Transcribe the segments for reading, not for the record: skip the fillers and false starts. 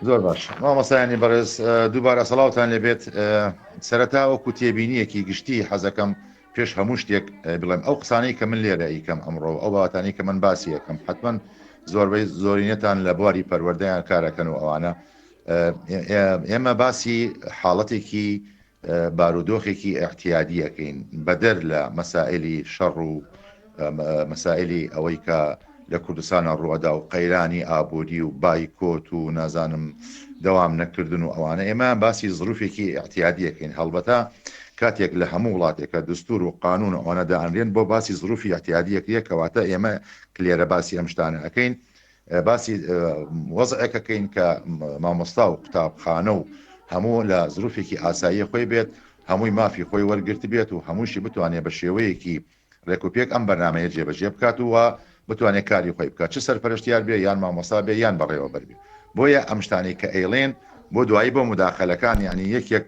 زۆر باش مامۆسایانی بەڕێز دووبارە سەڵاوتان لێبێت سەرەتا وەکو تێبینیەکی گشتی حەزەکەم پێش هەموو شتێک بڵێم ئەو قسانەی کە من لێرە ئیکەم ئەمڕۆ ئەو بابەتانی کە من باسی یەکەم حتمما زۆربەی زۆرینەتان لە بواری پەروەردەیان کارەکەن و ئەوانە ئێمە باسی حاڵەتێکی بارودۆخێکی احتیادیەکەین بەدەر لە مەسائلی شەڕ و مەسائلی ئەوەی کە لە کوردستانە ڕوەدا و قەیرانی ئابووری و بایکۆت و نازانم دەوام نەکردن و ئەوانە ئێمە باسی زروفێکی احتیادیەکەین هەڵبەتە کاتێک لە هەموو وڵاتێکە دستور و قانون ئەوانە دائەنرێن بۆ باسی زروفی احتیادیەکە کەواتە ئێمە کلێرە باسی ئەم شتانە ئەەکەین باسی وەزعەکەکەین کە مامۆستا و قوتابخانە و هەموو لە زروفێکی ئاسایی خۆی بێت هەمووی مافی خۆی وەرگرت بێت و هەمووشی بتوانێت بە شێوەیەکی ڕێکوپێک ئەم بەرنامەیە جێبەجێ بکات وە بتوانێت کاری خۆی بکات چ سەرپەرشتیار بێ یان مامۆستا بێ یان بەڕێوەبەر بێ بۆیە ئەم شتانی کە ئەیڵێن بۆ دوایی بۆ مداخەلەکان یعنی یەکێک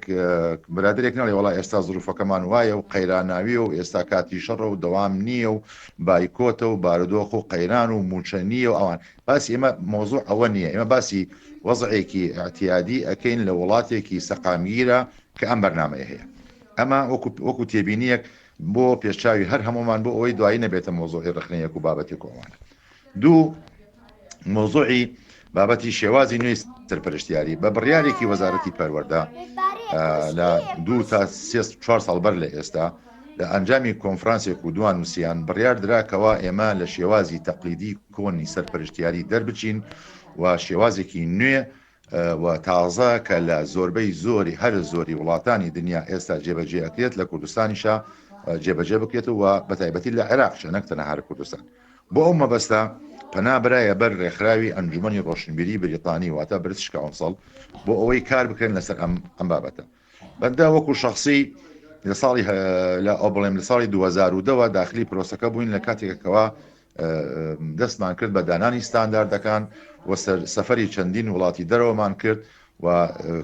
برادێک نەڵێ وڵای ئێستا زروفەکەمان وایە و قەیراناوی و ئێستا کاتی شەڕ و دەوام نییە و بایکۆتە و بارودۆخ و قەیران و موچە نییە و ئەوان باسی ئێمە مۆزوع ئەوە نییە ئێمە باسی وەزعێکی احتیادی ئەەکەین لە وڵاتێکی سەقامگیرە کە ئەم بەرنامەیە هەیە ئەمە وەکو تێبینیەک بۆ پێشچاوی هەر هەمومان بۆ ئەوەی دوایی نەبێتە مۆزۆی ڕخنەیەک و بابەتی کۆمانە دوو مۆزۆعی بابەتی شێوازی نوێی سەرپەرشتیاری بە بڕیارێکی وەزارەتی پەروەردە لە 2 تا 4 ساڵ بەر لە ئێستا لە ئەنجامی کۆنفرانسێک و دوان نووسیان بڕیار دراکەوە ئێمە لە شێوازی تەقلیدی کۆنی سەرپەرشتیاری دەربچین و شێوازێکی نوێ و تازە کە لە زۆربەی زۆری هەر زۆری وڵاتانی دنیا ئێستا جێبەجێ ئەکرێت لە کوردستانیشە جێبەجێ بکرێتەوە بە تایبەتی لە عێراق نەکتەنە هەر کوردستان بۆ ئەو مەبەستە پەنا برایە بەر ڕێکخراوی ئەنجومەنی ڕۆشنبیری بریتانی واتە برتش کاونسڵ بۆ ئەوەی کار بکەن لەسەر ئەم بابەتە بەندا وەکو شخصی لە ساڵی لە ئەو بڵێم لە ساڵی 2010 داخلی پرۆسەکە بووین لە کاتێکەوە دەستمان کرد بە دانانی ستانداردەکان و سەفەری چەندین وڵاتی دەرەوەمان کرد و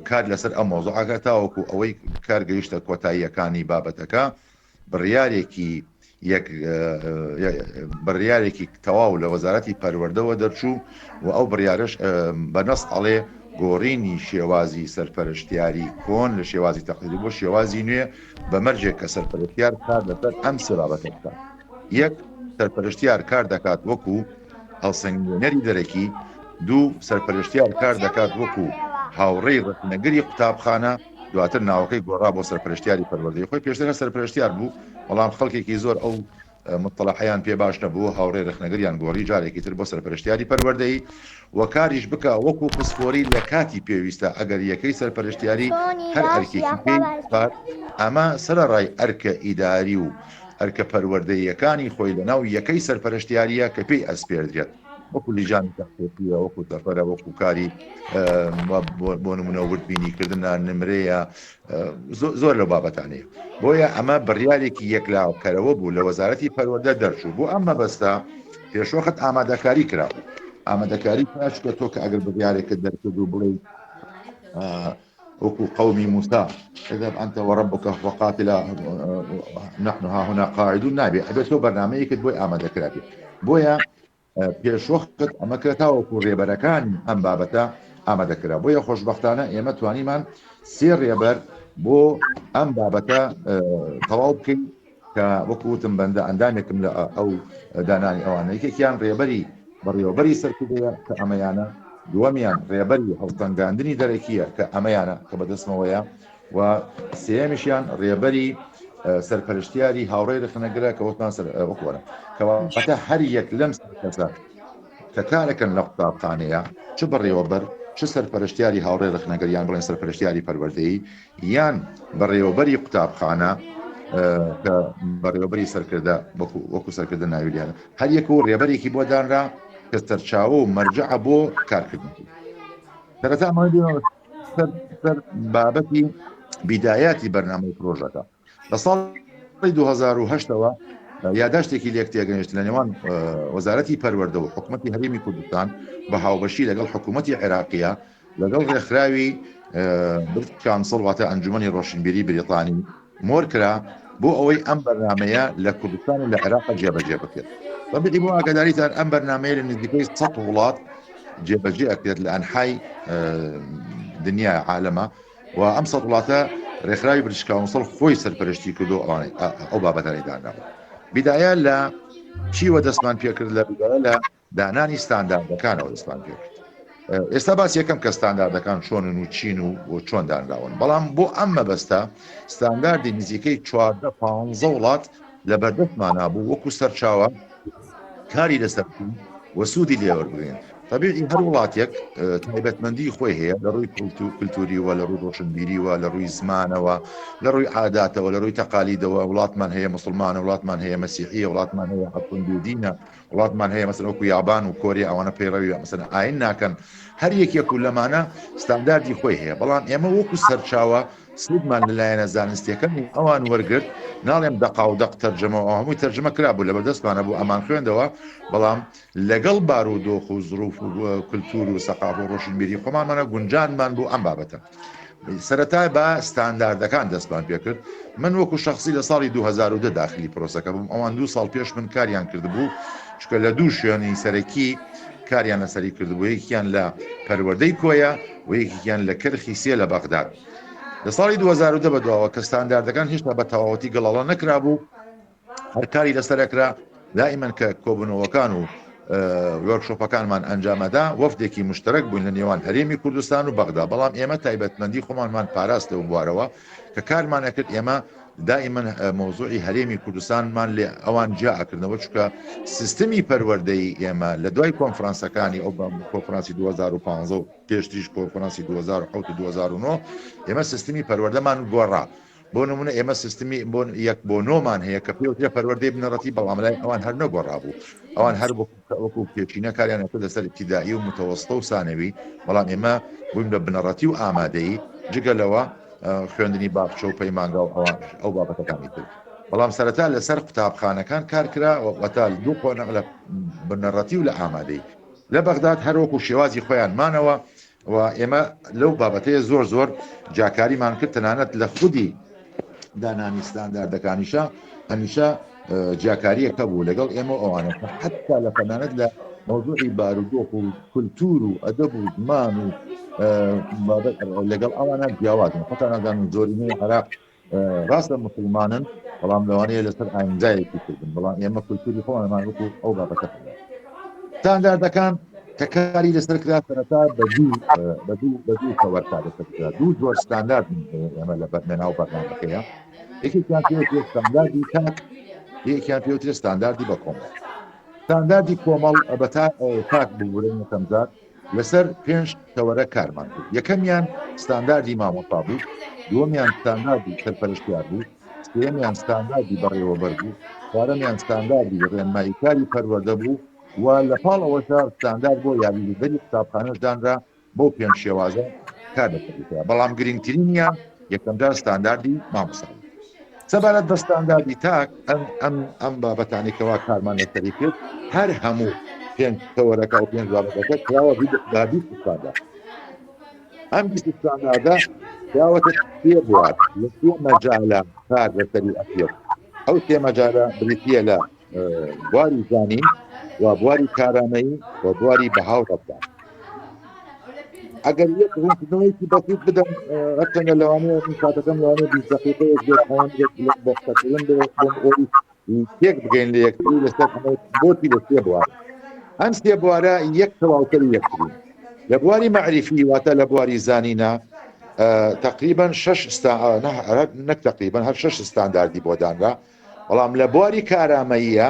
کار لەسەر ئەم مۆزوعەکە تاوەکو ئەوەی کارگەیشتە کۆتاییەکانی بابەتەکە بڕیارێکی تەواو لە وەزارەتی پەروەردەوە دەرچوو و ئەو بڕیارش بەنەس ئەڵێ گۆڕینی شێوازی سەرپەرشتیاری کۆن لە شێوازی تەقلیدی بۆ شێوازی نوێ بە مەرجێک کە سەرپەرشتیار کار لەسەر ئەم سێ بابەتە بکات یەک سەرپەرشتیار کار دەکات وەکو هەڵسەنگێنەری دەرەکی دوو سەرپەرشتیار کار دەکات وەکو هاوڕێی ڕەتنەگەری قوتابخانە دواتر ناوەکەی گۆڕا بۆ سەرپەرشتیاری پەروەردەی خۆی پێشتر سەرپەرشتیار بوو بەڵام خەڵکێکی زۆر ئەو مطلعیان پێ باش نەبوو هاوڕێ ڕخنەگەریان گۆڕی جارێکی تر بۆ سەرپەرشتیاری پەروەردەی و کاریش بکە وەکو پسپۆری لە کاتی پێویستە ئەگەر یەکەی سەرپەرشتیاری هەر ئەرکێکی پێی ئەمە سەرڕای ئەرکە ئیداری و ئەرکە پەروەردەیەکانی خۆی لەناو یەکەی سەرپەرشتیاریە کە پێی ئەسپێردرێت وەکو لیژانی تەقلیدیە وەکو تەفەرە وەکو کاری بۆ نمونە وردبینیکردنە نمرەیە زۆر لە بابەتانەیە بۆیە ئەمە بڕیارێکی یەکلاوکەرەوە بوو لە وەزارەتی پەروەردە دەرچوو بۆ ئەم مەبەستە پێشوەخت ئامادەکاری کراوە ئامادەکاری پاشکە تۆ کە ئەگەر بڕیارێکت دەرکرد و بڵێ وەکو قومی موسا اذهب أنت وربك وقاتلا نحن ها هنا قاعدون نابێ ئەبێت تۆ بەرنامەیەکت بۆی ئامادەکرابێت بۆیە پێشوەخت ئەمە کەتاوەکو ڕێبەرەکانی ئەم بابەتە ئامادەکرا بۆیە خۆشبەختانە ئێمە توانیمان سێ ڕێبەر بۆ ئەم بابەتە تەواو بکەین کە وەکوتم بەندە ئەندامێکم لە ئەو دانانی ئەوانە یەکێکیان ڕێبەری بەڕێوەبەری سەرکردەیە کە ئەمەیانە دووەمیان ڕێبەری هەڵتەنگاندنی دەرەکیە کە ئەمەیانە کە بەدەستمەوەیە و سێمیشیان ڕێبەری سەرپەرشتیاری هاوڕێی ڕخنەگرە کە وتمان وەکوەرە کەواتە هەر یەک لەم کەسە کە کارەکەن لە قوتابخانەیە چ بەڕێوەبەر چ سەرپەرشتیاری هاوڕێی ڕخنەگەریان بڵێن سەرپەرشتیاری پەروەردەیی یان بەڕێوەبەری قوتابخانە کە بەڕێوەبەری سەرکردە وەکو سەرکردە ناویلیانە هەر یەک و ڕێبەرێکی بۆ دانرا کە سەرچاوە و مەرجەعە بۆ کارکردن سەرەتا سەر بابەتی بیدایاتی بەرنامەی پرۆژەکە لە ساڵی 2008ەوە یاداشتێکی لێک تێگەنیشت لە نێوان وەزارەتی پەروەردە و حکوومەتی هەرێمی کوردستان بە هاوبەشی لەگەڵ حکوومەتی عێراقیە لەگەڵ ڕێکخراوی برت کانسڵ واتە ئەنجومەنی ڕۆشنبیری بریتانی مۆر کرا بۆ ئەوەی ئەم بەرنامەیە لە کوردستان و لە عێراق جێبەجێ بکرێت بەبێتی بۆ ئاگاداریتان ئەم بەرنامەیە لە نزیکەی 100 وڵات جێبەجێ ئەکرێت لە ئەنحای دنیای عالەمە و ئەم سەد وڵاتە ڕێکخراوی بریتیش کاونسڵ خۆی سەرپەرشتی کردو ئەو بابەتانی دانراوە. بیدایە لە چیوە دەستمان پێکرد لە بیدایە لە دانانی ستانداردەکانەوە دەستمان پێکرد. ئێستا باسی یەکەم کە ستانداردەکان چۆنن و چین و چۆن دانراون، بەڵام بۆ ئەم مەبەستە ستانداردی نزیکەی 14-15 وڵات لە بەردەستمانە بوو وەکو سەرچاوە کاری لەسەر وە سوودی لێوەربگرین. طبیعی هەر وڵاتێک تایبەتمەندی خۆی هەیە لە ڕووی کولتوریەوە، لە ڕووی ڕۆشنبیریوە، لە ڕووی زمانەوە، لە ڕووی عاداتەوە، لە ڕووی تەقالیدەوە. وڵاتمان هەیە موسڵمانە، وڵاتمان هەیە مەسیحیە، وڵاتمان هەیە حەقن بێدینە، وڵاتمان هەیە مەسەڵەن وەکو یابان و کۆریا ئەوانە پەیڕەوی مەسەڵەن ئاین ناکەن. هەر یەکێک و لەمانە ستانداردی خۆی هەیە، بەڵام ئێمە وەکو سەرچاوە سودمان لەلایەنە زانستیەکەمی ئەوان وەرگرت. ناڵێم دەقا و دەق تەرجەمە ئەو هەمووی تەرجەمە کرابوو لە بەردەستمانە بوو ئەمان خوێندەوە، بەڵام لەگەڵ بارودۆخ و زروف و کولتور و سەقاف و ڕۆشنبیری خۆمانمانە گونجانمان بوو ئەم بابەتە. سەرەتا بە ستانداردەکان دەستمان پێکرد. من وەکو شخصی لە ساڵی 2010 داخلی پرۆسەکە بووم. ئەوان 2 ساڵ پێش من کاریان کردبوو، چکە لە دوو شوێنی سەرەکی کاریان لەسەری کردبوو، یەکیان لە پەروەردەی کۆیە و یەکیان لە کەرخی سێ لە بەغداد. لە ساڵی 2010 بەدواوە کە ستانداردەکان هێشتا بە تەواوەتی گەڵاڵە نەکرابوو، هەر کاری لەسەرەکرا. دائیمەن کە کۆبوونەوەکان و وەرکشۆپەکانمان ئەنجامەدا وەفدێکی مشترک بووین لە نێوان هەرێمی کوردستان و بەغدا، بەڵام ئێمە تایبەتمەندی خۆمانمان پاراست لەو بوارەوە کە کارمانەکرد. ئێمە دائیمەن مۆزوعی هەرێمی کوردستانمان لێ ئەوان جاکردنەوە، چکە سیستمی پەروەردەی ئێمە لە دوای کۆنفرانسەکانی ئەو کۆنفرانسی 2015 و پێشتریش کۆنفرانسی 2007 و 2009 ئێمە سیستمی پەروەردەمان گۆڕا. بۆ نمونە ئێمە سیستمی بۆ نۆمان هەیە کە پێوترێ پەروەردەی بنەڕەتی، بەڵام لای ئەوان هەر نەگۆڕا بوو. ئەوان هەر وەکو پێچینە کاریان کرد لەسەر ابتیدایی و متەوەسطە و ثانەوی، بەڵام ئێمە بووین بە بنەڕەتی و ئامادەیی جگەلەوە خوێندنی باخچە و پەیمانگا و ئەو بابەتەکانی کرد. بەڵام سەرەتا لەسەر قوتابخانەکان کار کرا وەتا دوو قۆنەق لە بنەڕەتی و لە ئامادەی. لە بەغداد هەروەکو شێوازی خۆیان مانەوە و ئێمە لەو بابەتەیە زۆر جاکاریمان کرد. تەنانەت لە خودی دانانی ستانداردەکانیشە هەمیشە جاکاریەکە بوو لەگەڵ ئێمە ئەوانە حتا لە تەنانەت لە مۆزوعی بارودۆخ و کولتور و ئەدەب و زمان و لەگەڵ ئەوانە جیاوازن. خۆتانەدان زۆرینەی عێراق ڕاستە موسڵمانن، بەڵام لەوانەیە لەسەر ئاینجایەکی کردن، بەڵام ئێمە کولتوری خۆمانمان وەکو ئەو بابەتە. ستانداردەکان کە کاری لەسەر کرا سەرەتا بە دوو کەوەرکار لەسەر کرا. دوو جۆر ستاندارد ئێمە لە بەرنامە بەرنامەکەیە. یەکێکیان پێوترێت ستانداردی تاک، یەکێکیان پێوترێت ستانداردی بە کۆمەڵ. ستانداردی کۆمەڵ تاک بوو تەمزار لەسەر 5 کەوەرە کارمان کرد. یەکەمیان ستانداردی مامۆستا بوو، دووەمیان ستانداردی سەرپەرشتیار بوو، سێمیان ستانداردی بەڕێوەبەر بوو، چوارەمیان ستانداردی ڕێنماییکاری پەروەردە بوو و لە پاڵەوەشە ستاندارد بۆ یاریدەری قوتابخانەش دانرا بۆ 5 شێوازە کار دەکردێتەوە. بەڵام گرنگترینیان یەکەمجار ستانداردی مامۆستا بوو. سەبارەت بە ستانداردی تاک ئەم بابەتانێکەوە کارمان لەسەری کرد، هەر هەموو 5 کەوەرەکە و 5 بابەتەکە کراوە بە 20 ستاندارد. ئەم 20 ستانداردە داوەتە 3 بوار لە 3 مەجالە کار لەسەری ئەکرێت. ئەو 3 مەجالە بریتیە لە بواری زانین و بواری کارامەیی و بواری بەهاو ڕەفتار. ئەگەر یەک ڕوونکردنەوەیکی بەسیط بدەم، هەرچەندە لەوانەیە من کاتەکەم لەوانەیە 20 دقیقەیەک بێت، ئەوان بەختەکردن بێت بۆم ئەوی تێک بگەین لە یەکتری لەسەر بۆتی لە 3 بوار. ئەم 3 بوارە یەک تەواوتری یەکترین. لە بواری مەعریفی واتە لە بواری زانینە تقریبا 6 نەک تقریبا هەر 6 ستانداردی بۆ دانرا، بەڵام لە بواری کارامەییە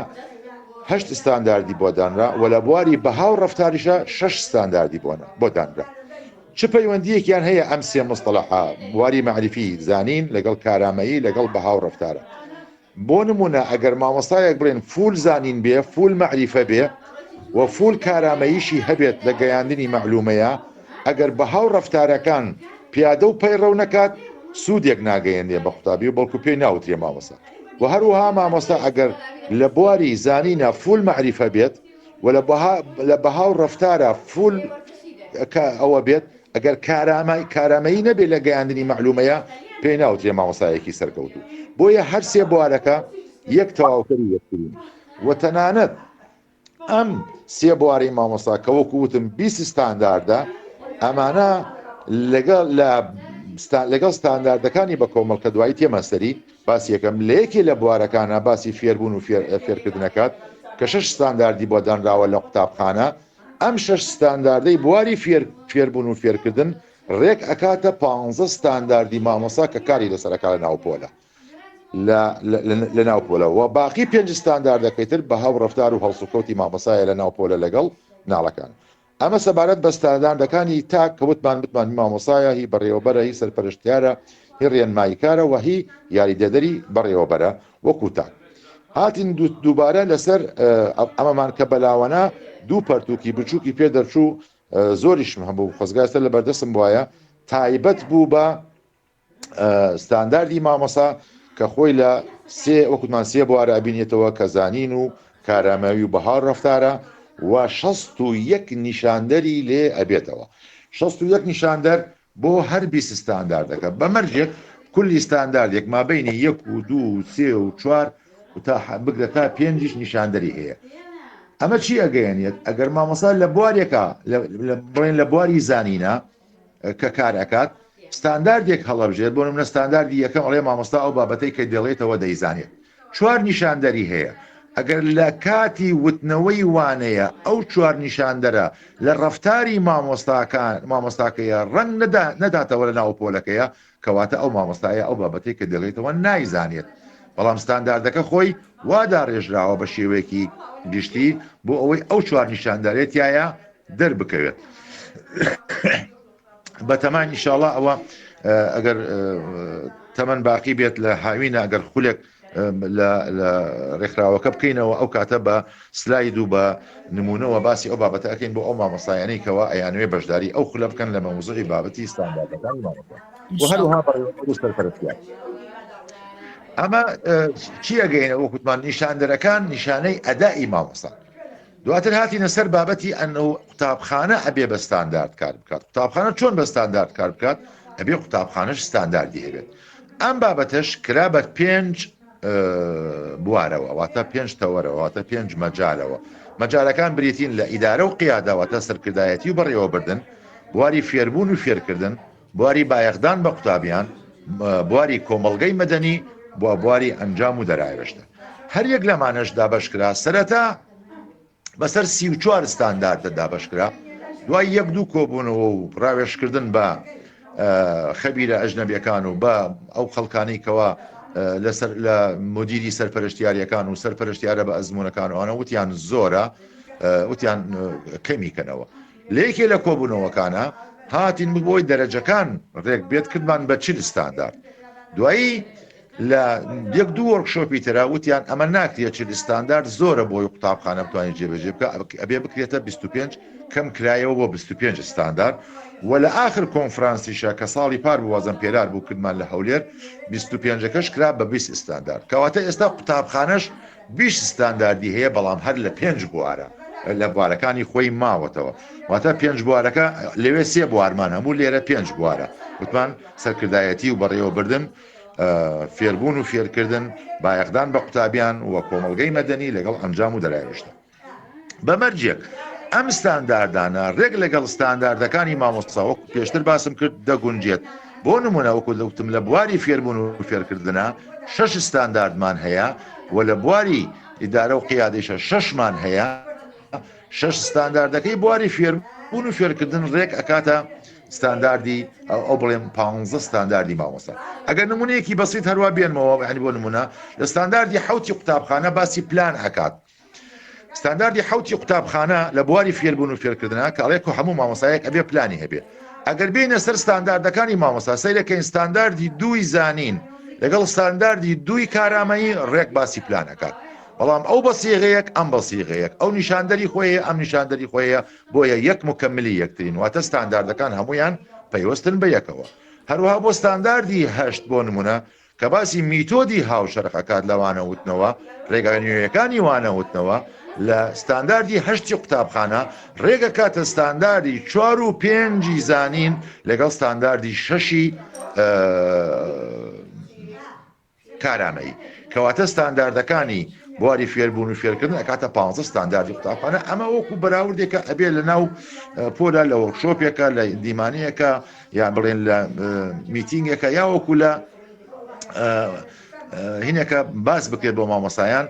8 ستانداردی بۆ دانرا و لە بواری بەهاو ڕەفتاریشە 6 ستانداردی بۆ دانرا. چ پەیوەندیەکیان هەیە ئەم 3 مستەڵەحە بواری مەعریفی زانین لەگەڵ کارامەیی لەگەڵ بەهاو ڕەفتارە؟ بۆ نمونە ئەگەر مامۆستایەک بڵێن فول زانین بێ، فول مەعریفە بێ و فول کارامەییشی هەبێت لە گەیاندنی مەعلومەیە، ئەگەر بەهاو ڕەفتارەکان پیادە و پەیڕەو نەکات سوودێک ناگەیەنێ بە قوتابی و بەڵکو پێی ناوترێ مامۆستا. و هەروەها مامۆستا ئەگەر لە بواری زانینە فول مەعریفە بێت و لە بەهاو ڕەفتارە فول ئەوە بێت، ئەگەر کارامەیی نەبێت لە گەیاندنی مەعلومەیە پێی ناوترێ مامۆستایەکی سەرکەوتوو. بۆیە هەر 3 بوارەکە یەک تەواوکەری یەکترین. و تەنانەت ئەم سێ بواری مامۆستا کە وەکو وتم 20 ستانداردە ئەمانە لەگەڵ ستانداردەکانی بە کۆمەڵ کە دوایی تێمەسەری باسی یەکەم لە یەکێ لە بوارەکانە باسی فێربوون و فێرکردنەکات کە 6 ستانداردی بۆ دانراوە لە قوتابخانە ئەم 6 ستانداردەی بواری فێربوون و فێرکردن ڕێک ئەکاتە 15 ستانداردی مامۆسا کە کاری لەسەرەکە لە ناوپۆلە لە ناوپۆلەوە باقی 5 ستانداردەکەیتر بە هەو ڕەفتار و هەڵسوکەوتی مامۆسایە لە ناوپۆلە لەگەڵ ناڵەکان ئەمە سەبارەت بە ستانداردەکانی تاک کە وتمان مامۆسایە هی بەڕێوەبەرە هی سەرپەرشتیارە هی ڕێنماییکارە و هی یاریدەدەری بەڕێوەبەرە وەکو تاک هاتین دووبارە لەسەر ئەمەمان کە بەلاوەنا دوو پەرتووکی بچووکی پێ دەرچوو زۆریشم هەبوو خۆزگاستە لە بەردەستم وایە تایبەت بوو بە ستانداردی مامۆسا کە خۆی لە وەکوتمان سێ بوارە ئەبینێتەوە کە زانین و کارامەوی و بەهاڕ ڕەفتارە و 61 نیشاندەری لێ ئەبێتەوە 61 نیشاندەر بۆ هەر 20 ستانداردەکە بەمەرجێک کولی ستانداردێک ما بینی 1 و 2 3 و 4 بگرە تا 5 نیشاندەری هەیە ئەمە چی ئەگەیەنێت ئەگەر مامۆسا لە بوارێکە بڵێن لە بواری زانینە کە کارەکات ستانداردێک هەڵەبژێت بۆ نمونە ستانداردی یەکەم ئەڵێ مامۆستا ئەو بابەتەی کە دەڵێتەوە دەیزانێت 4 نیشاندەری هەیە ئەگەر لە کاتی وتنەوەی وانەیە ئەو 4 نیشاندەرە لە ڕەفتاری مامۆستاکەیە ڕەنگ نەداتەوە لە ناو پۆلەکەیە کەواتە ئەو مامۆستایە ئەو بابەتەی کە دەڵێتەوە نایزانێت بەڵام ستانداردەکە خۆی وادا ڕێژراوە بە شێوەیەکی گشتی بۆ ئەوەی ئەو 4 نیشاندارێتیایە دەربکەوێت بەتەمان ئینشاڵڵا ئەوە ئەگەر تەمەن باقی بێت لە هاوینە ئەگەر خولێک لە ڕێکخراوەکە بکەینەوە ئەو کاتە بە سلاید و بە نمونەوە باسی ئەو بابەتە ئەکەین بۆ ئەو مامۆستایانەی کەەوە ئەیانوێ بەشداری ئەو خولە بکەن لە مەموزوعی بابەتی ستانداردەکانی مامۆستا و هەروەها بەڕێوەبەر و سەرپەرستیار ئەمە چی ئەگەینە وەکوتمان نیشاندەرەکان نیشانەی ئەدای مامۆستا دواتر هاتینە سەر بابەتی ئەنە قوتابخانە ئەبێ بە ستاندارد کار بکات قوتابخانە چۆن بە ستاندارد کار بکات ئەبێ قوتابخانەش ستانداردی هەبێت ئەم بابەتەش کرا بە 5 بوارەوە واتە 5 تەوەرەوە واتە 5 مەجالەوە مەجالەکان بریتین لە ئیدارە و قیاداواتە سەرکردایەتی و بەڕێوەبردن بواری فێربوون و فێرکردن بواری بایەخدان بە قوتابیان بواری کۆمەڵگەی مەدەنی بۆ بواری ئەنجام و دەرایەشتە هەر یەک لەمانەش دابەشکرا سەرەتا بەسەر 34 ستانداردە دابەشکرا دوای یەک دوو کۆبوونەوە و ڕاوێشکردن بە خەبیرە ئەژنەبیەکان و بە ئەو خەڵکانەی کەوا لە مدیری سەرپەرشتیاریەکان و سەرپەرشتیارە بە ئەزمونونەکانەوەە وتیان زۆرە وتیان کەمیکەنەوە لەیەکێ لە کۆبوونەوەکانە هاتین بۆی دەرەجەکان ڕێک بێت کردمان بە 40 ستاندارد دوایی لە یەک دوو وەرکشۆپی ترا وتیان ئەمە ناکرێت 40 ستاندارد زۆرە بۆی قوتابخانە بتوانێت جێبەجێ بکە ئەبێ بکرێتە 25 کەم کرایەوە بۆ 25 ستاندارد و لە ئاخر کۆنفرانسیشە کە ساڵی پار بوازم پێدار بوو کردمان لە هەولێر 25ەکەش کرا بە 20 ستاندارد کەواتە ئێستا قوتابخانەش 20 ستانداردی هەیە بەڵام هەر لە 5 بوارە لە بوارەکانی خۆی ماوەتەوە واتە 5 بوارەکە لەوێ 3 بوارمان هەموو لێرە 5 بوارە وتمان سەرکردایەتی و بەڕێوەبردن فێربوون و فێرکردن بایەخدان بە قوتابیان و کۆمەڵگەی مەدەنی لەگەڵ ئەنجام و دەرایەشتە بەمەرجێک ئەم ستانداردانە ڕێک لەگەڵ ستانداردەکانی مامۆستاوە پێشتر باسم کرد دەگونجێت بۆ نمونە وەکو دەوتم لە بواری فێربوون و فێرکردنە 6 ستانداردمان هەیە و لە بواری ئیدارە و قیادەیشە 6مان هەیە 6 ستانداردەکەی بواری فێربوون و فێرکردن ڕێک ئەکاتە ستانداردی ئەو بڵێم 15 ستانداردی مامۆستا ئەگەر نمونەیەکی بەسیط هەروە بێنمەوە ینی بۆ نمونە لە ستانداردی حوتی قوتابخانە باسی پلان ئەکات ستانداردی حوتی قوتابخانە لە بواری فێربوون و فێرکردنە کە ئەڵێک هەموو مامۆستایەک ئەبێ پلانی هەبێ ئەگەر بینە سەر ستانداردەکانی مامۆستا سەیرەکەین ستانداردی 2 زانین لەگەڵ ستانداردی 2 کارامەیی ڕێک باسی پلانەکات بەڵام ئەو بەسیغەیەک ئەم بەسیغەیەک ئەو نیشاندەری خۆیە ئەم نیشاندەری خۆیە بۆیە یەک مکملی یەکترین واتە ستانداردەکان هەمویان پەیوەستن بە یەکەوە هەروەها بۆ ستانداردی 8 بۆ نمونە کە باسی میتۆدی هاوشەرخەکات لەوانە وتنەوە ڕێگەنوێیەکانی وانە وتنەوە لە ستانداردی 8 قوتابخانە ڕێگە کاتە ستانداردی 4 و 5 زانین لەگەڵ ستانداردی 6 کارامەیی کەواتە ستانداردەکانی بواری فێربوون و فێرکردن ئەکاتە 15 ستانداردی قوتابخانە ئەمە وەکو بەراوردێکە ئەبێ لە ناو پۆلە لە وەرکشۆپێکە لە دیمانەیەکە یان بڵێن لە میتینگێکە یا وەکو لە هینێکە باس بکرێت بۆ مامۆسایان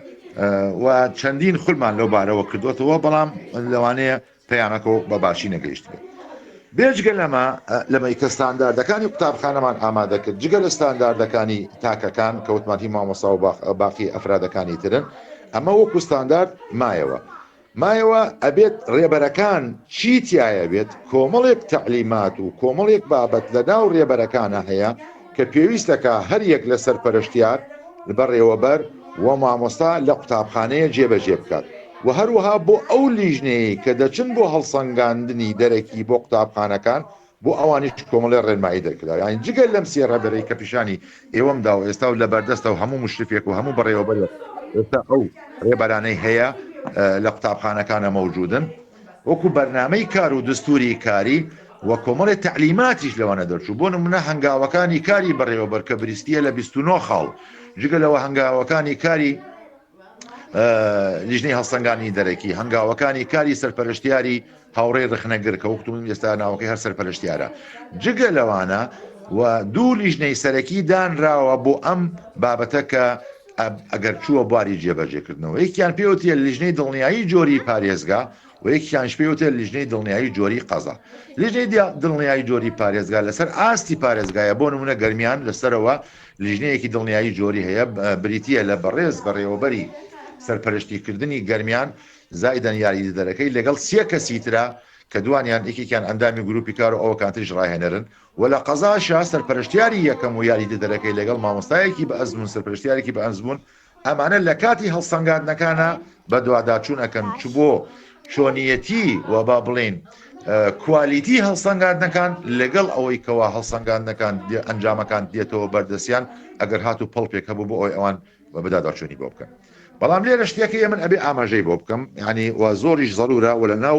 و چەندین خولمان لەو بارەوە کردوێتەوە بەڵام لەوانەیە پەیامەکە بە باشی نەگەیشت بێت. بێجگە لەمەی کە ستانداردەکانی قوتابخانەمان ئامادە کرد جگە لە ستانداردەکانی تاکەکان کەوتماتی مامۆستا و باقی ئەفرادەکانی ترن ئەمە وەکو ستاندارد مایەوە ئەبێت ڕێبەرەکان چی تایە بێت کۆمەڵێک تەعلیمات و کۆمەڵێک بابەت لە ناو ڕێبەرەکانە هەیە کە پێویستەکە هەر یەک لە سەرپەرشتیار بەڕێوەبەر و مامۆستا لە قوتابخانەیە جێبەجێ بکات و هەروەها بۆ ئەو لیژنەیە کە دەچن بۆ هەڵسەنگاندنی دەرەکی بۆ قوتابخانەکان بۆ ئەوانیش کۆمەڵی ڕێنمایی دەکرا یان جگەل لەم سێ ڕێبەرەی کە پیشانی ئێوەمدا و ئێستا و لە بەردەستە و هەموو مشرفێک و هەموو بەڕێوەبەر ئێستا ئەو ڕێبەرانەی هەیە لە قوتابخانەکانە مەوجودن وەکو بەرنامەی کار و دستوری کاری و کۆمەڵی تعلیماتیش لەوانە دەرچوو بۆ نمونە هەنگاوەکانی کاری بەڕێوەبەر کە بریستیە لە 29 خاڵ جگە لەوە هەنگاوەکانی کاری لیژنەی هەڵسەنگانی دەرەکی هەنگاوەکانی کاری سەرپەرشتیاری هاوڕێی ڕخنەگر کە وەختم ئێستا ناوەکەی هەر سەرپەرشتیارە جگە لەوانە و دوو لیژنەی سەرەکی دانراوە بۆ ئەم بابەتە کە ئەگەر چووە بواری جێبەجێکردنەوە یەکیان پێوتە لیژنەی دڵنیایی جۆری پارێزگا و یەکیانش پێوتە لیژنەی دڵنیایی جۆری قەزا لیژنەی دڵنیایی جۆری پارێزگا لەسەر ئاستی پارێزگایە بۆ نمونە گەرمیان لەسەرەوە لیژنەیەکی دڵنیایی جۆری هەیە بریتیە لە بەڕێوەبەری سەرپەرشتیکردنی گەرمیان زایدەن یاریدە دەرەکەی لەگەڵ سێ کەسی ترە کە دوانیان یەکێکیان ئەندامی گروپی کار و ئەوە کانتریش ڕاهێنەرن و لە قەزاشا سەرپەرشتیاری یەکەم و یاریدە دەرەکەی لەگەڵ مامۆستایەکی بە ئەزمون سەرپەرشتیارێکی بە ئەزمون ئەمانە لە کاتی هەڵسەنگاندنەکانە بە دوواداچوون ئەکەن چ بۆ چۆنیەتی و با بڵێن کوالیتی هەڵسەنگاندنەکان لەگەڵ ئەوەی کەوا هەڵسەنگاندنەکان ئەنجامەکان دێتەوە بەردەستیان ئەگەر هات و پڵپێک هەبوو بۆ ئەوی ئەوان بە بەداداچوونی بۆ بکەن بەڵام لێرە شتێکی من ئەبێ ئاماژەی بۆ بکەم ینی و زۆریش زەرورە و لە ناو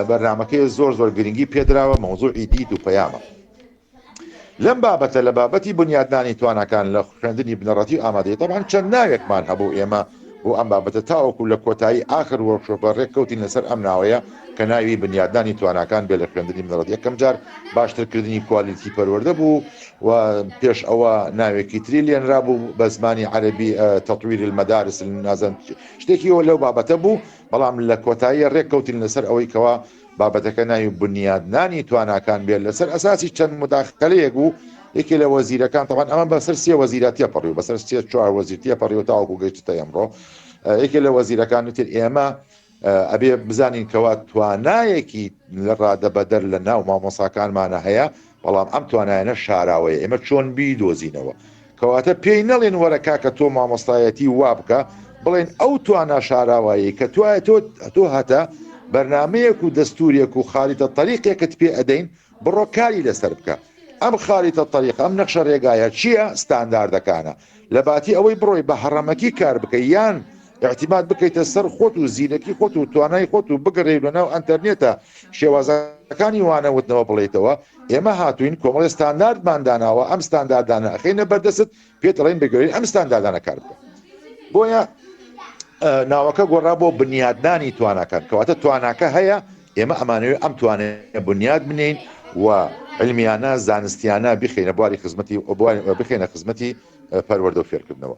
بەرنامەکەی زۆر گرنگی پێدراوە مەوزوعی دیت و پەیامە لەم بابەتە لە بابەتی بنیادنانی توانەکان لە خوێندنی بنەڕەتی ئامادەیە طبعاً چەند ناوێکمان هەبوو ئێمە بۆ ئەم بابەتە تاوەکو لە کۆتایی ئاخر وەرکشۆپە ڕێککەوتین لەسەر ئەم ناوەیە کە ناوی بنیادنانی توانەکان بێ لە خوێندنی بنەڕەتی یەکەم جار باشترکردنی کوالیتی پەروەردە بوو و پێش ئەوە ناوێکی تریلیەن رابوو بە زمانی عەربی تەطویری المەدارس نازەن شتێکیەوە لەو بابەتە بوو بەڵام لە کۆتایی ڕێککەوتین لەسەر ئەوەی کەوا بابەتەکە ناوی بنیادنانی تواناکان بێت لەسەر ئەساسی چەند مداخلەیەک بوو یەکێ لە وەزیرەکان طبعاً ئەمە بەسەر سێ وەزیرە تێپەڕی و بەسەر سێ چوار وەزیر تێپەڕی و تاوەکو گەیشتە ئەمڕۆ یەکێ لە وەزیرەکان وتر ئێمە ئەبێ بزانین کەوا توانایەکی لە ڕادەبەدەر لە ناو مامۆساکانمانە هەیە بەڵام ئەم توانایانە شاراوەیە ئێمە چۆن بیدۆزینەوە کەواتە پێی نەڵێن وەرە کاکە تۆ مامۆستایەتی وا بکە بڵێن ئەو توانە شاراوایی کە تۆ هەتە بەرنمەیەک و دەستورێک و خالیتە تەریقێکت پێ ئەدەین بڕۆ کاری لەسەر بکە ئەم خالیتە تەریق ئەم نەخشە ڕێگایە چییە ستانداردەکانە لە باتی ئەوەی بڕۆی بە هەڕەمەکی کار بکە یان اعتماد بکەیتە سەر خۆت و زیینەکی خۆت و توانای خۆت و بگەڕێ لە ناو ئەنتەرنێتە شێوازەکانی وانەوتنەوە بڵێتەوە ئێمە هاتوین کۆمەڵی ستانداردمانداناوە ئەم ستانداردانە ئەخینە بەردەست پێتەڵێن بگەڕین ئەم ستانداردانە کار بکە بۆیە ناوەکە گۆڕا بۆ بنیادنانی توانەکان کەواتە تواناکە هەیە ئێمە ئەمانەوێت ئەم توانێت بنیاد بنین و علمیانە زانستیانە بخینە بواری خزمەتی بخێنە خزمەتی پەروەردە و فێرکردنەوە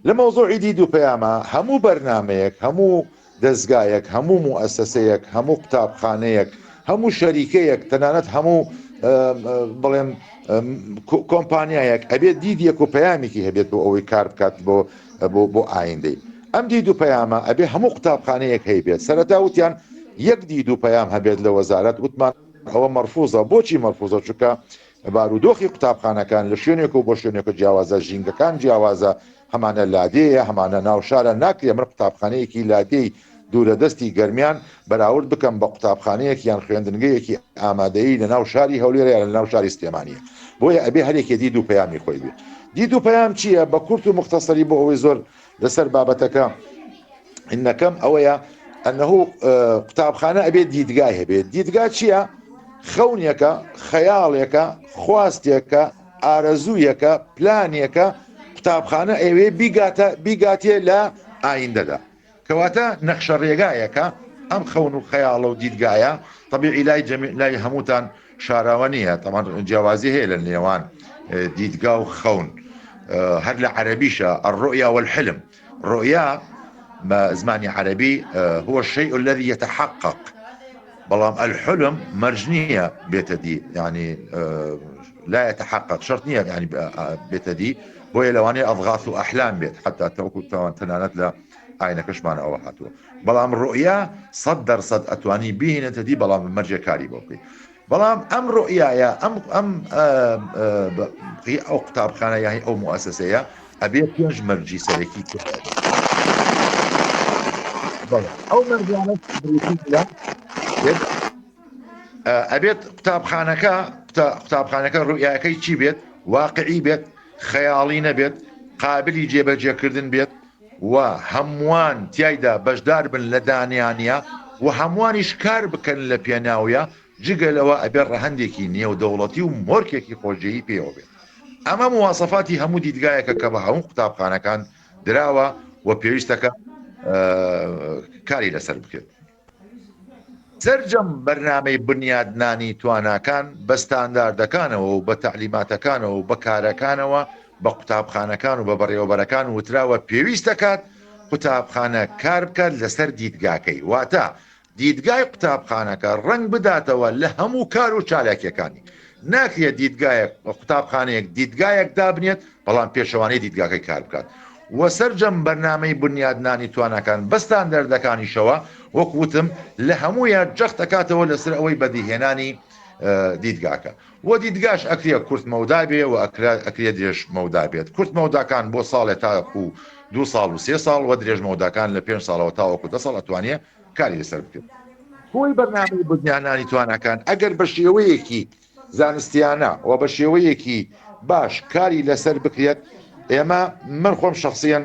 لە مەوزوعی دیت و پەیامە هەموو بەرنمەیەک هەموو دەستگایەک هەموو موئەسسەسەیەک هەموو قوتابخانەیەک هەموو شەریکەیەک تەنانەت هەموو بڵێم کۆمپانیایەک ئەبێت دیدیەک و پەیامێکی هەبێت بۆ ئەوەی کار بکات بۆ ئایندەی ئەم دید و پەیامە ئەبێ هەموو قوتابخانەیەک هەیبێت سەرەتا وتیان یەک دید و پەیام هەبێت لە وەزارەت وتمان ئەوە مەرفوزە بۆچی مەرفوزە چونکە بارودۆخی قوتابخانەکان لە شوێنێک و بۆ شوێنێکە جیاوازە ژینگەکان جیاوازە هەمانە لادەیە هەمانە ناوشارە ناکرێ من قوتابخانەیەکی لادەی دوورە دەستی گەرمیان بەراورد بکەم بە قوتابخانەیەک یان خوێندنگەیەکی ئامادەیی لە ناو شاری هەولێرە یان لە ناو شاری سلێمانیە بۆیە ئەبێ هەرێکی دید و پەیامی خۆی بێت دید و پەیام چییە بە کورت و مختصری بۆ ئەوەی زۆر لەسەر بابەتەکە ئینەکەم ئەوەیە ئەنەهو قوتابخانە ئەبێت دیدگای هەبێت دیدگا چییە خەونیەکە خەیاڵێکە خواستێکە ئارەزوویەکە پلانێکە قوتابخانە ئەوێ بیگاتێ لە ئایندەدا کەواتە نەخشە ڕێگایەکە ئەم خەون و خەیاڵە و دیدگایە طبیعی لای هەمووتان شاراوە نییە تەمان جیاوازی هەیە لە نێوان دیدگا و خەون هەر لە عەرەبیشە الرؤيا والحلم رؤيا بزمانی عەرەبی هو الشيء الذي يتحقق بەڵام الحلم مەرج نییە بێتە دی يعني لا يتحقق شرط نییە يعني بێتە دی بۆیە لەوانەیە ئەضغاث و ئەحلام بێت حتا تەوەکو تەنانەت لە ئاینەکەشمانە ئەوە هاتووە بەڵام ڕؤیا 100% ئەتوانی بهێنێتە دی بەڵام مەرجە کاری بۆ بکەیت بەڵام ئەم ڕؤیایە ئەو قوتابخانە یاهی ئەو مؤسسەیە ئەبێ پێنج مەرجی سەرەکی ئەو مەرجانە ئەبێت قوتابخانەکە ڕوئیەکەی چی بێت واقعی بێت خەیاڵی نەبێت قابلی جێبەجێکردن بێت و هەمووان تایدا بەشدار بن لە دانیانە و هەمووانیش کار بکەن لە پێناویە جگەلەوە ئەبێت ڕەهەندێکی نێودەوڵەتی و مۆرکێکی خۆشیەوی پێوە بێت ئەمە مواسەفاتی هەموو دیدگایەکە کە بە هەموو قوتابخانەکان دراوە و پێویستەکە کاری لەسەر بکرێت سەرجەم بەرنامەی بنیادنانی تواناکان بە ستانداردەکانەوە و بە تەعلیماتەکانەوە و بە کارەکانەوە بە قوتابخانەکان و بە بەڕێوەبەرەکان وتراوە پێویست دەکات قوتابخانە کار بکات لەسەر دیدگاکەی واتە دیدگای قوتابخانەکە ڕنگ بداتەوە لە هەموو کار و چالاکیەکانی ناکرێت دیدگایەک قوتابخانەیەک دیدگایەک دابنێت بەڵام پێشەوانەی دیدگاکەی کار بکات و سەرجەم بەرنامەی بنیادنانی توانەکان بەستان دەردەکانیشەوە وەکوتم لە هەموویە جەخت دەکاتەوە لەسەر ئەوەی بەدیهێنانی دیدگاکە و دیدگاش ئەکرێ کورت مەودا بێ و ئەکرێ درێژ مەودا بێت کورت مەوداکان بۆ ساڵێ تاکو 2 ساڵ و 3 ساڵ و درێژ مەوداکان لە 5 ساڵەوە تاوەکو 10 ساڵ ئەتوانێت کاری لەسەر بکرێت بۆی بەرنامەی بنیادنانی توانەکان ئەگەر بە شێوەیەکی زانستیانە و بە شێوەیەکی باش کاری لەسەر بکرێت ئێمە من خۆم شخصیان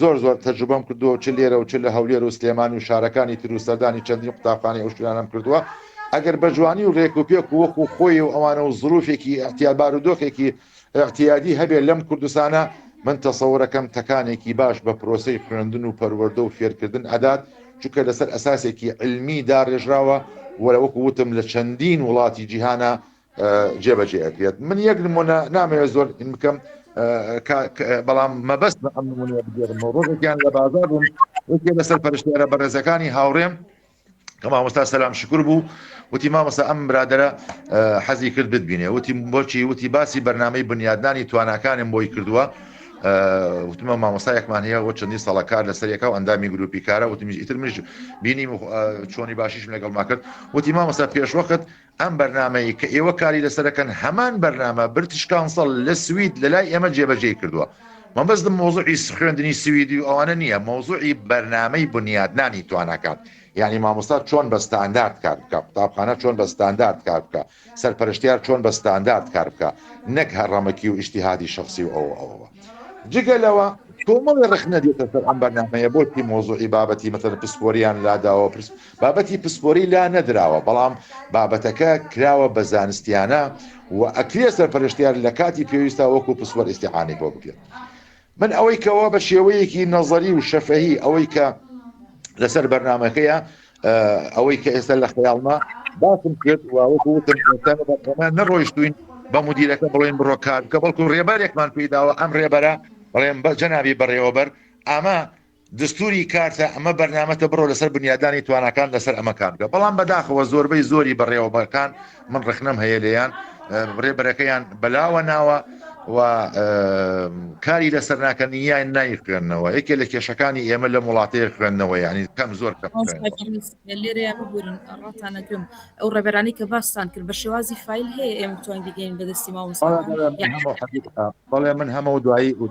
زۆر تەجروبەم کردووە چ لێرە و چ لە هەولێر و سلێمانی و شارەکانی تر و سەردانی چەندین قوتابخانەی ئەو شتانم کردووە ئەگەر بە جوانی و ڕێک و پێک و وەکو خۆی و ئەوانە و زروفێکی احتیال بارودۆخێکی احتیادی هەبێت لەم کوردستانە من تەسەوڕەکەم تەکانێکی باش بە پرۆسەی خوێندن و پەروەردە و فێرکردن ئەدات چونکە لەسەر ئەساسێکی علمی داڕێژراوە وەرە وەکو وتم لە چەندین وڵاتی جیهانە جێبەجێ ئەکرێت من یەک نمونە نامەوێت زۆر بکەم بەڵام مەبەست بە ئەم نمونەیە بگێڕمەوە ڕۆژێکیان لە بازار بووم وەکێ لەسەر پەرشتیارە بەڕێزەکانی هاوڕێم کە مامۆستا سەلام شکر بوو وتی مامۆستا ئەم برادەرە حەزی کرد بتبینێ وتی بۆچی وتی باسی بەرنامەی بنیادنانی تواناکانم بۆی کردووە وتمە مامۆستایەکمان هەیە وە چەندی ساڵە کار لەسەرێکە و ئەندامی گروپی کارە وتمیش ئیتر منش بینیم چۆنی باشیشم لەگەڵما کرد وتی مامۆستا پێشوەخت ئەم بەرنامەی کە ئێوە کاری لەسەرەکەن هەمان بەرنامە برتش کانسەڵ لە سوید لە لای ئێمە جێبەجێ کردووە من بەس مۆزوعی خوێندنی سویدی و ئەوانە نییە مۆزوعی بەرنامەی بنیادنانی توانەکان یعنی مامۆستا چۆن بە ستاندارد کار بکە قوتابخانە چۆن بە ستاندارد کار بکە سەرپەرشتیار چۆن بە ستاندارد کار بکە نەک هەڕەمەکی و ئیجتیهادی شخصی و ئەوە جگەلەوە کۆمەڵی ڕخنە دێتە سەر ئەم بەرنامەیە بۆتی مۆزوعی بابەتی مەتەن پسپۆریان لاداوە بابەتی پسپۆری لا نەدراوە بەڵام بابەتەکە کراوە بە زانستیانە و ئەکرێ سەرپەرشتیار لە کاتی پێویستە وەکو پسپۆر ئیستیعانی بۆ بکرێت من ئەوەی کەەوە بە شێوەیەکی نەزەری و شەفەهی ئەوەی کە لەسەر بەرنامەکەیە ئەوەی کە ئێستا لە خەیاڵما باسم کرد و وەکوتم نەڕۆیشتوین بە مدیرەکە بڵێن بڕۆ کار بکە بەڵکو ڕێبەرێکمان پێداوە ئەم ڕێبەرە بەڵێن بە جەنابی بەڕێوەبەر ئەمە دستوری کارتە ئەمە بەرنامەتە بڕۆ لەسەر بنیادانی توانەکان لەسەر ئەمە کار بکە بەڵام بەداخەوە زۆربەی زۆری بەڕێوەبەرەکان من ڕخنەم هەیە لێیان ڕێبەرەکەیان بەلاوە ناوە و کاری لەسەر ناکەنی یان نایخوێندنەوە یەکێ لە کێشەکانی ئێمە لە وڵاتەیە خوێندنەوە یعنی کەم زۆر لێرەیە ببوورن ڕاتانەکەم ئەو ڕێبەرانی کە باستان کرد بە شێوازی فیل هەیە ئێمە توانین بگەین بەدەستی مامۆستا بەڵێ من هەمە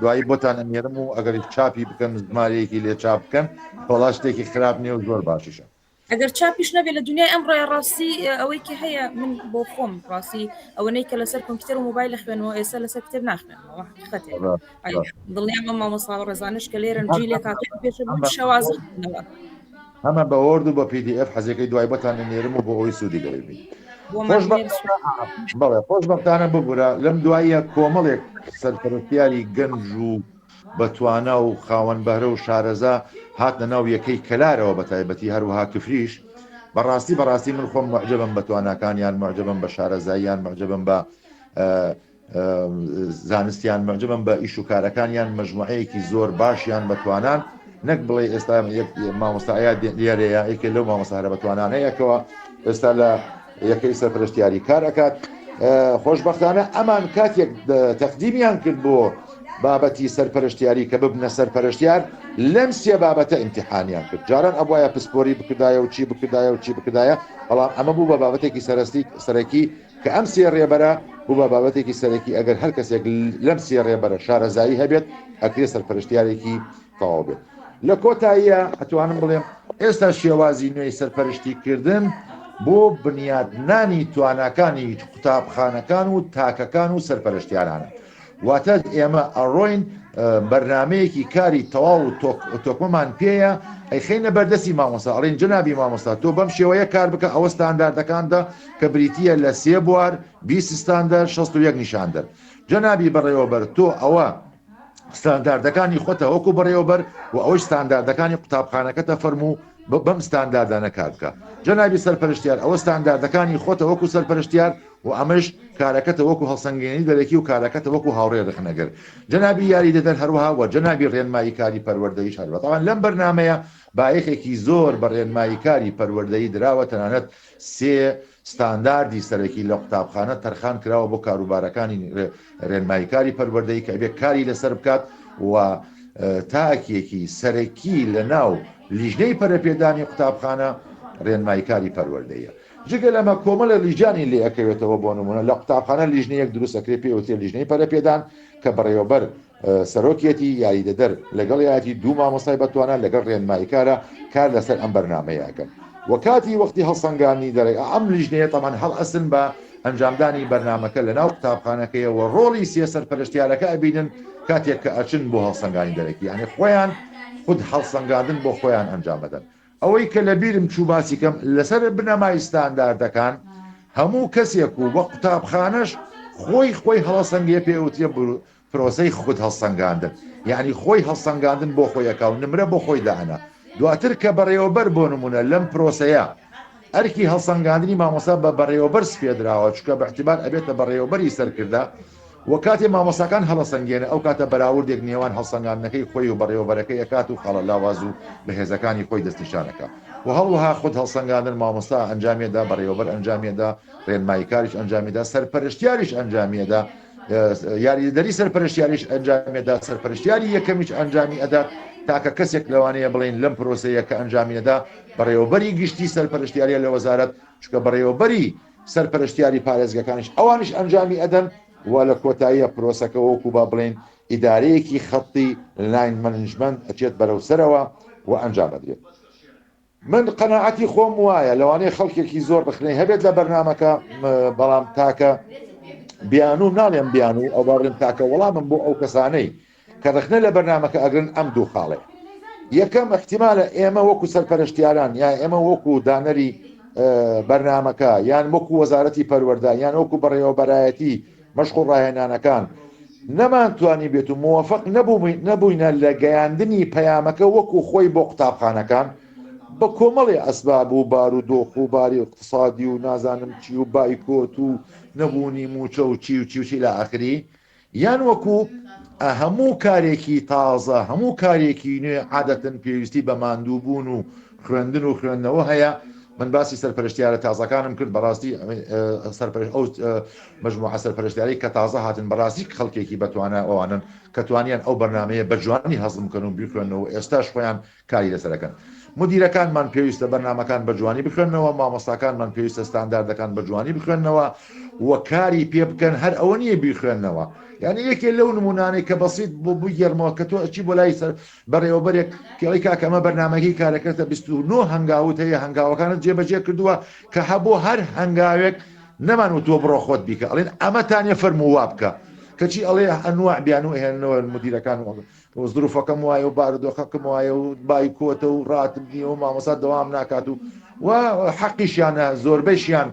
دوایی بۆتان ئەمێرم و ئەگەر چاپی بکەن زمارەیەکی لێ چاپ بکەن بەڵا شتێکی خراپ نییە و زۆر باشیشە ئەگەر چاپیش نەبێت لە دنیای ئەم ڕۆی ڕاستی ئەوەی کە هەیە من بۆ خۆم ڕاستی ئەوەنەی کە لەسەر کۆمپیوتەر و مۆبایل خوێنەوە ئێستا لەسەر کتێب ناخوێنەوە حقیقەتێ دڵنیام ئەم مامۆستا ڕێزانش کە لێرن جیلێ کاتۆ پێشە شەوازنەوە هەمە بە وەرد و بە PDF حەزەکەی دوای بەتان نێرم و بۆ ئەوی سوودی گەوێبی بەڵێ خۆشبەختانە ببوورە لەم دواییە کۆمەڵێک سەرپەرستیاری گەنج و بەتوانە و خاوەن بەهرە و شارەزا هاتنە ناو یەکەی کەلارەوە بە تایبەتی هەروەها کفریش بەڕاستی من خۆم معجبم بە تواناکانیان معجبم بە شارەزاییان معجبم بە زانستیان معجبم بە ئیش و کارەکانیان مەجموعەیەکی زۆر باشیان بەتوانان نەک بڵێ ئێستا مامۆستایا دیارەیە یەکێ لەو مامۆستاهرە بەتوانانەیەکەوە ئێستا لە یەکەی سەرپەرشتیاری کار ئەکات خۆشبەختانە ئەمان کاتێک تەقدیمیان کرد بۆ بابەتی سەرپەرشتیاری کە ببنە سەرپەرشتیار لەم سێ بابەتە ئیمتیحانیان کرد جاران ئەوایە پسپۆری بکردایە و چی بکردایە و چی بکردایە بەڵام ئەمە بوو بە بابەتێکی سەرەکی کە ئەم سێ ڕێبەرە بوو بە بابەتێکی سەرەکی ئەگەر هەر کەسێک لەم سێ ڕێبەرە شارەزایی هەبێت ئەکرێ سەرپەرشتیارێکی تەواو بێت لە کۆتاییە ئەتوانم بڵێم ئێستا شێوازی نوێی سەرپەرشتیکردن بۆ بنیادنانی تواناکانی قوتابخانەکان و تاکەکان و سەرپەرشتیارانە واتە ئێمە ئەڕۆین بەرنمەیەکی کاری تەواو و تۆکمەمان پێیە ئەیخینە بەردەستی مامۆستا ئەڵێن جنابی مامۆستا تۆ بەم شێوەیە کار بکە ئەوە ستانداردەکاندا کە بریتیە لە 3 بوار 20 ستاندەر 61 نیشاندەر جنابی بەڕێوەبەر تۆ ئەوە ستانداردەکانی خۆتە وەکو بەڕێوەبەر و ئەوەی ستانداردەکانی قوتابخانەکەتە فەرموو بەم ستانداردانە کار بکە جنابی سەرپەرشتیار ئەوە ستانداردەکانی خۆتە وەکو سەرپەرشتیار و ئەمەش کارەکەتە وەکو هەڵسەنگێنی دەرەکی و کارەکەتە وەکو هاوڕێ ڕخنەگەر جنابی یاری دەدەن هەروەها و جنابی ڕێنمایی کاری پەروەردەیی هەروە تاوان لەم بەرنمەیە باەخێکی زۆر بە ڕێنمایی کاری پەروەردەیی دراوە تەنانەت 3 ستانداردی سەرەکی لە قوتابخانە تەرخان کراوە بۆ کاروبارەکانی ڕێنمایی کاری پەروەردەیی کە ئەبێ کاری لەسەر بکات و تاکێکی سەرەکی لە ناو لیژنەی پەرەپێدانی قوتابخانە ڕێنمایی کاری پەروەردەیە جگە لەمە کۆمەڵە لیژانی لێ ئەکەوێتەوە بۆ نمونە لە قوتابخانە لیژنەیەک دروست ئەکرێ پێوتێ لیژنەی پەرەپێدان کە بەڕێوەبەر سەرۆکیەتی یاریدەدەر لەگەڵ یاتی دوو مامۆستای بەتوانە لەگەڵ ڕێنماییکارە کار لەسەر ئەم بەرنمەیەکەن وەکاتی وەختی هەڵسەنگانی دەڕێ ئەم لیژنەیە تەمان هەڵ ئەسن بە ئەنجامدانی بەرنمەکە لە ناو قوتابخانەکەیەوە ڕۆڵی سێ سەرپەرشتیارەکە ئەبینن کاتێک کە ئەچن بۆ هەڵسەنگانی دەرەکی یعنی خۆیان خود هەڵسەنگاندن بۆ خۆیان ئەنجام بدەن ئەوەی کە لە بیرم چوو باسی کەم لەسەر بنەمای ستانداردەکان هەموو کەسێک و وە قوتابخانەش خۆی هەڵسەنگێ پێوتێ پرۆسەی خود هەڵسەنگاندن یعنی خۆی هەڵسەنگاندن بۆ خۆیەکە و نمرە بۆ خۆی داهەنا دواتر کە بەڕێوەبەر بۆ نمونە لەم پرۆسەیە ئەرکی هەڵسەنگاندنی مامۆستا بە بەڕێوەبەر سپێدراوە چکە بەاحتیبار ئەبێتە بەڕێوەبەری سەرکردا و کاتێ مامۆساکان هەڵسەنگێنە ئەو کاتە بەراوردێک نێوان هەڵسەنگاندنەکەی خۆی و بەڕێوەبەرەکەی ئەکات و خەڵە لاواز و بەهێزەکانی خۆی دەستنیشانەکە و هەڵوەها خود هەڵسەنگاندن مامۆستا ئەنجامێدا بەڕێوەبەر ئەنجامێدا ڕێنماییکاریش ئەنجامێدا سەرپەرشتیاریش ئەنجامێدا یاریدەری سەرپەرشتیاریش ئەنجامێدا سەرپەرشتیاری یەکەمیش ئەنجامی ئەدات تاکە کەسێک لەوانەیە بڵێن لەم پرۆسەیە کە ئەنجامێدا بەڕێوەبەری گشتی سەرپەرشتیاریە لە وەزارەت چکە بەڕێوەبەری سەرپەرشتیاری پارێزگەکانیش ئەوانش ئەنجامی ئەدەن و لە کۆتاییە پرۆسەکە وەکو با بڵێن ئیدارەیەکی خەڵی لاین مەنیجمنت ئەچێت بەرەوسەرەوە و ئەنجام بدرێت من قەناعەتی خۆم وایە لەوانەیە خەڵکێکی زۆر بخنەی هەبێت لە بەرنامەکە بەڵام تاکە بیانوم ناڵێم بیانوو ئەو باڵێن تاکە وەڵامم بۆ ئەو کەسانەی کە ڕخنە لە بەرنامەکە ئەگرن ئەم دوو خاڵێ یەکەم احتیمالە ئێمە وەکو سەرپەرشتیاران یا ئێمە وەکو دانەری بەرنامەکە یان وەکو وەزارەتی پەروەردە یان وەکو بەڕێوەبەرایەتی مەشغوڵ ڕاهێنانەکان نەمانتوانی بێت و موافق نەبووینە لە گەیاندنی پەیامەکە وەکو خۆی بۆ قوتابخانەکان بە کۆمەڵی ئەسباب و بار و دۆخ و باری اقتصادی و نازانم چی و بایکۆت و نەبوونی موچە و چی لە ئاخری یان وەکو هەموو کارێکی تازە هەموو کارێکی نوێ عادەتەن پێویستی بە ماندووبوون و خوێندن و خوێندنەوە هەیە من باسی سەرپەرشتیارە تازەکانم کرد بەڕاستی ئەو مەجموعە سەرپەرشتیاری کە تازە هاتن بەڕاستی خەڵکێکی بەتوانە ئەوانن کە توانیان ئەو بەرنمەیە بە جوانی هەزم بکەن و بیخوێنەوە ئێستاش خۆیان کاری لەسەرەکەن مدیرەکانمان پێویستە بەرنمەکان بە جوانی بخوێنەوە مامۆستاکانمان پێویستە ستانداردەکان بە جوانی بخوێنەوە و کاری پێ بکەن هەر ئەوە نییە بیخوێنەوە یعنی یەکێ لەو نمونانەی کە بەسیط بۆ بگەرمەوە کە تۆ ئەچی بۆ لای سەر بەڕێوەبەرێک کێڵی کاکەمە بەرنمەکەی کارەکەتە 29 هەنگاوت هەیە هەنگاوەکانت جێبەجێ کردووە کە هەبوو هەر هەنگاوێک نەمان و تۆ بڕۆ خۆت بیکە ئەڵێن ئەمەتانە فەرموو وا بکە کەچی ئەڵێ ئەنواع بیان و هێنەوە مدیرەکان زروفەکەم وایە و بارودۆخەکەم وایە و بایکۆتە و ڕاتم نییە و مامۆسا دەوام ناکات و حەقیشیانە زۆربەیشیان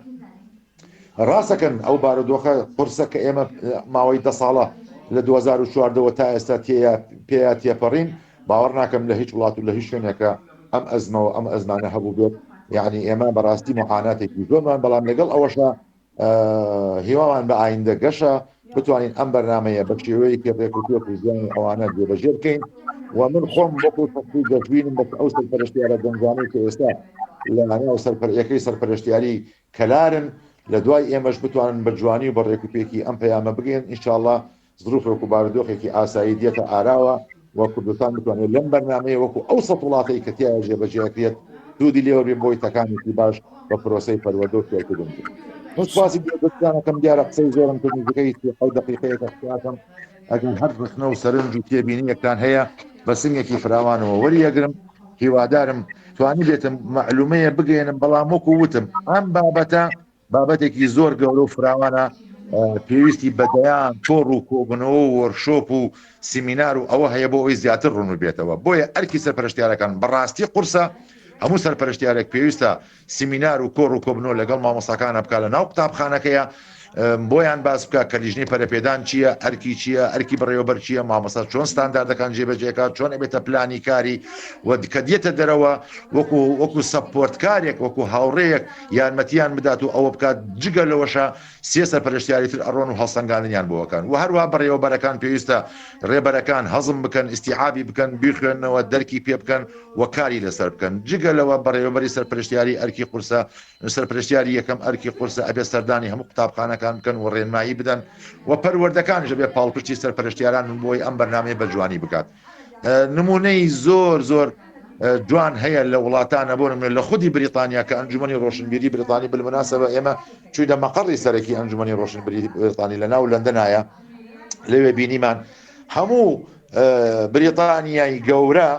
ڕاستەکەن ئەو بارودۆخە قورسە کە ئێمە ماوەی 10 ساڵە لە 2014ەوە تا ئێستا پێیا تێپەڕین باوەڕ ناکەم لە هیچ وڵات و لە هیچ شوێنێکە ئەم ئەزمەوە ئەم ئەزمانە هەبوو بێت یعنی ئێمە بەڕاستی معاناتێکی زۆرمان بەڵام لەگەڵ ئەوەشە هیوامان بە ئایندە گەشە بتوانین ئەم بەرنمەیە بە شێوەیە کە ڕێکوتوە زیانی ئەوانە جێبەجێ بکەین و من خۆم وەکو شخصی دەستبینم بە ئەو سەرپەرشتیارە گەنجانەی کە ئێستا لە ناو یەکەی سەرپەرشتیاری کەلارن لە دوای ئێمەش بتوانن بە جوانی و بە ڕێکوپێکی ئەم پەیامە بگەین ئینشاءڵڵا ظروفێک و بارودۆخێکی ئاسایی دێتە ئاراوە و کوردستان بتوانێت لەم بەرنمەیە وەکو ئەو سەد وڵاتەی کە تیا جێبەجێکرێت دوودی لێوە بێ بۆی تەکانێکی باش بە پرۆسەی پەروەردە فێرکردن سپاسی گەورەتانەکەم دیارە قسەی زۆرم کرد نزیکەی 30 دقیقەیەکە قسەکەم ئەگەر هەر بخنە و سەرنج و تێبینیەکتان هەیە بە سنگێکی فراوانەوە وەریەگرم هیوادارم توانی بێتم معلومەیە بگەێنم بەڵام وەکو وتم ئەم بابەتە بابەتێکی زۆر گەورە و فراوانە پێویستی بەدەیان تۆڕ و کۆبنەوە و وەرشۆپ و سیمینار و ئەوە هەیە بۆ ئەوی زیاتر ڕوون بێتەوە بۆیە ئەرکی سەرپەرشتیارەکان بەڕاستی قورسە هەموو سەرپەرشتیارێک پێویستە سیمینار و کۆڕ و کۆبنەوە لەگەڵ مامۆستاکانە بکات لە ناو قوتابخانەکەیە بۆیان باس بکە کە لیژنەی پەرەپێدان چییە ئەرکی چییە ئەرکی بڕێوەبەر چییە مامۆستا چۆن ستانداردەکان جێبەجێکات چۆن ئەبێتە پلانی کاری و کە دێتە دەرەوە وەکو سەپۆرتکارێک وەکو هاوڕێیەک یارمەتیان بدات و ئەوە بکات جگە لەوەشە سێ سەرپەرشتیاری تر ئەڕۆن و هەڵسەنگاندنیان بۆەکەن و هەروە بەڕێوەبەرەکان پێویستە ڕێبەرەکان هەزم بکەن ئیستیعابی بکەن بیخوێنەوە دەرکی پێ بکەن و کاری لەسەر بکەن جگە لەوە بەڕێوەبەری سەرپەرشتیاری ئەرکی قورسە سەرپەرشتیاری یەکەم ئەرکی قورسە ئەبێ سەردانی هەموو قوتابخانەکان بکەن و ڕێنمایی بدەن و پەروەردەکانیش بێ پاڵپشتی سەرپەرشتیاران بۆی ئەم بەرنامەیە بە جوانی بکات نمونەی زۆر جوان هەیە لە وڵاتانە بۆ نمونە لە خودی بریتانیا کە ئەنجومەنی ڕۆشنبیری بریتانی بالمناسبە ئێمە چووینە مەقڕی سەرەکی ئەنجومەنی ڕۆشنبیری بریتانی لە ناو لەندەنایە لەوێ بینیمان هەموو بریتانیای گەورە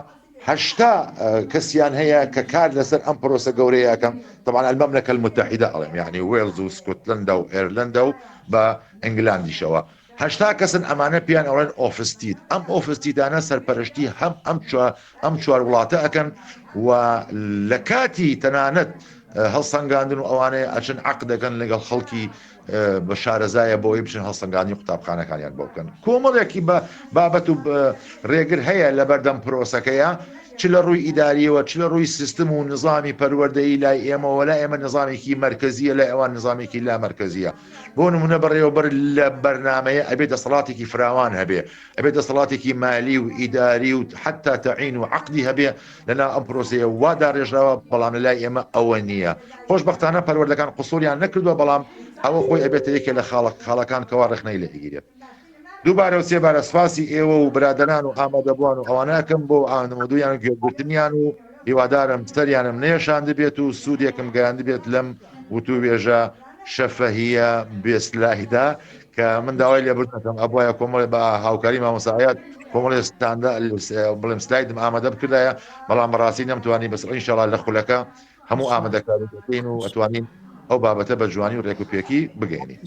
80 کەسیان هەیە کە کار لەسەر ئەم پرۆسە گەورەیەکەم طبعا المملكة المتحدة ئەڵێم یعنی وێلز و اسکۆتلەندا و ئێرلەندا و بە ئینگلاندیشەوە 80 کەسن ئەمانە پیان ئەوڵێن ئۆفستیت ئەم ئۆفستیدانە سەرپەرشتی هەم ئەم چوار وڵاتە ئەکەن و لە کاتی تەنانەت هەڵسەنگاندن و ئەوانەیە ئەچن عەقد دەکەن لەگەڵ خەڵکی بە شارەزایە بۆی بچن هەڵسەنگاندنی قوتابخانەکانیان بۆ بکەن کۆمەڵێکی بە بابەت و ڕێگر هەیە لە بەردەم پرۆسەکەیە چ لە ڕووی ئیداریەوە چ لە ڕووی سیستم و نظامی پەروەردەیی لای ئێمەوە لای ئێمە نظامێکی مرکزیە لای ئەوان نظامێکی لا مرکزیە بۆ نمونە بەڕێوەبەر لە بەرنامەیە ئەبێت دەسەڵاتێکی فراوان هەبێ ئەبێت دەسەڵاتێکی مالی و ئیداری و حتا تەعین و عەقدی هەبێ لەنا ئەم پرۆسەیە وادا ڕێژراوە بەڵام لە لای ئێمە ئەوە نییە خۆشبەختانە پەروەردەکان قسووریان نەکردووە بەڵام ئەوە خۆی ئەبێتە یەکێ لە خاڵەکان کەوا ڕێخنەی لە ئیگیرێت دووبارە و سێبارە سپاسی ئێوە و برادەران و ئامادەبووان و ئەوانەکەم بۆ ئامادەبوویان و گوێگرتنیان و هیوادارم سەریانم نێشان دەبێت و سوودێکم گەیان دەبێت لەم وتوبێژە شەفەهیە بێسلایدا کە من داوای لێبوردنەکەم ئەبوایە کۆمەڵێ بە هاوکاری مامۆسایەت کۆمەڵێ بڵێم سلایدم ئامادە بکردایە بەڵام بەڕاستی نەمتوانی بەس ئینشاڵڵا لە خولەکە هەموو ئامادەکاری دەکەین و ئەتوانین ئەو بابەتە بە جوانی و ڕێک و پێکی بگەینی